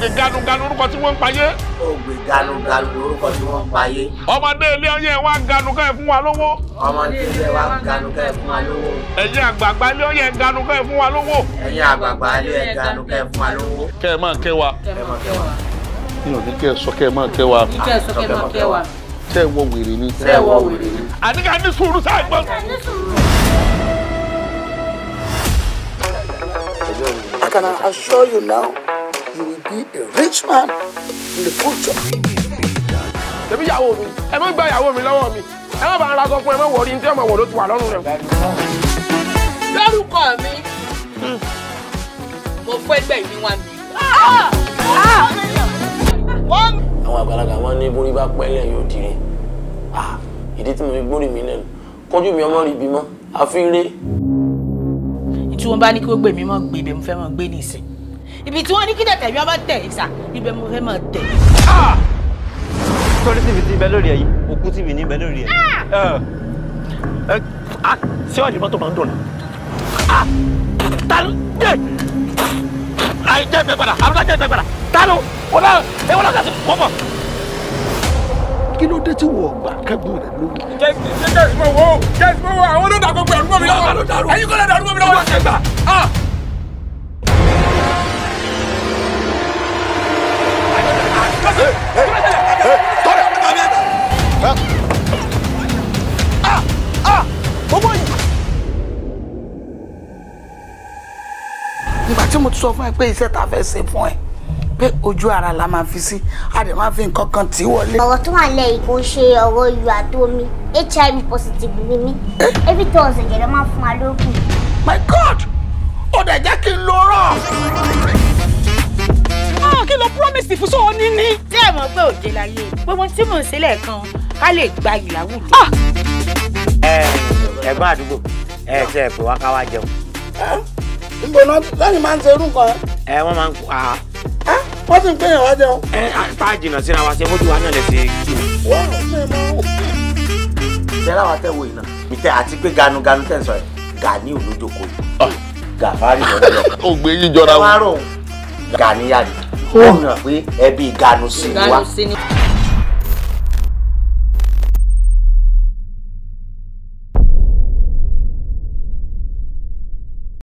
ògbè ganuganu orúkọ tí wọ́n ń payé. ògbè ganuganu orúkọ tí wọ́n ń payé. ọmọdé ilé ọyẹ wa ganu kẹ́ ẹ fún wa lówó. ọmọdé ilé wa ganu kẹ́ ẹ fún wa lówó. ẹ̀yin àgbààgbà ilé ọyẹ ganu kẹ́ ẹ fún wa lówó. ẹ̀yin àgbààgbà ilé ọyẹ ganu kẹ́ ẹ fún wa lówó. kẹ́ ẹ máa kẹ́ wa. nínú ní kẹ́ ẹ sọ kẹ́ ẹ máa kẹ́ wa. kẹ́ ẹ sọ kẹ́ ẹ máa kẹ́ wa. ṣé ẹ wọ wèrè ni. ṣé ẹ wọ wèrè ni. àníkà ní sùúrù sáà gbọ́. I can assure you now, you will be a rich man in the future. Ṣebí ìyàwó mi, ẹ má gba ìyàwó mi lọ́wọ́ mi, ẹ má bá ń ra sọ fún ẹ má wọrí ní tí ọmọ wọ̀ ló ti wà lọ́rùn rẹ̀. Lórúkọ mi, mo fẹ́ gbẹ̀ ní wá mi. Àwọn àgbàlagbà wọn ní borí bá pẹ́lẹ̀ yóò dire. Ìdí tí mo fi gbórí mi lẹ́nu, kọjú mi ọmọ rí bímọ, àfi ré. Tí wọ́n bá ní kí ó gbé mi mọ́ gbé ibẹ̀ mo fẹ́ mọ́ gbé nìsín. Ibi tí wọ́n ní kí tẹ̀tẹ̀ mi ọmọ tẹ̀ ìsà ibẹ̀ mo fẹ́ mọ́ tẹ̀. Sọ́rí tv ti bẹ lórí ẹ̀ yìí, òkú tv ní bẹ lórí ẹ̀. Ṣé ọ̀dì mọ́tò máa ń dùn? Tálọ́ yé! Àìjẹ́ ìgbẹ́ padà, àbúrò jẹ́ ìgbẹ́ padà. Tálọ́ wọ́n náà kà sí pọ́pọ̀. Kí ló dé tí wọ́n gbà kẹ́gbọ́n rẹ̀ lórí? Jẹ́sí mo wo àwọn ló dà gbogbo ẹ̀rú mọ́ mi lọ́wọ́. Ẹ̀yin kò lè dàrú mọ́ mi lọ́wọ́. Ṣẹ́gbà. Nígbà tí mo ti sọ fún ẹ pé iṣẹ́ ta fẹ́ ṣe fún ẹ pé ojú ara la máa fi sí a dẹ̀ máa fi nǹkan kan tí wọlé. ọ̀rọ̀ tó wà lẹ́yìn kò ṣe ọ̀rọ̀ ìlú àtomi HIV positive ni mí every Thursday jẹ̀rẹ̀ máa fún wa lókun. My God! Ó dẹ̀ jẹ́ kí n lo rọ̀. Kí ló promise fún sọ́ọ́ níní? Tí ẹ mọ̀ pé òde láyé gbogbo tí mò ń ṣe lẹ́ẹ̀kan ká lè gba ìyàwó mi. Ẹ̀gbọ́n àdúgbò ṣe pé wá ká wá jẹun. Níbo náà lẹ́yìn máa ń ṣe irú nǹkan? Wọ́n máa ń wọ́n ti ń pè yàn wá jẹun. tá a jìnnà síra wa ṣe mójú wa náà lè ṣe kí o. Ìṣẹ́lá wa tẹ̀ wo iná. Mi tẹ́ àti pé ganuganu tẹ̀ sọ ẹ̀ Gani olójókòó yìí. Gàfárì lọ́dọ̀ lọ. Ó gbé yín jọra wọn. Gani yá ni. Ó hàn pé ẹbí GANUSI wa.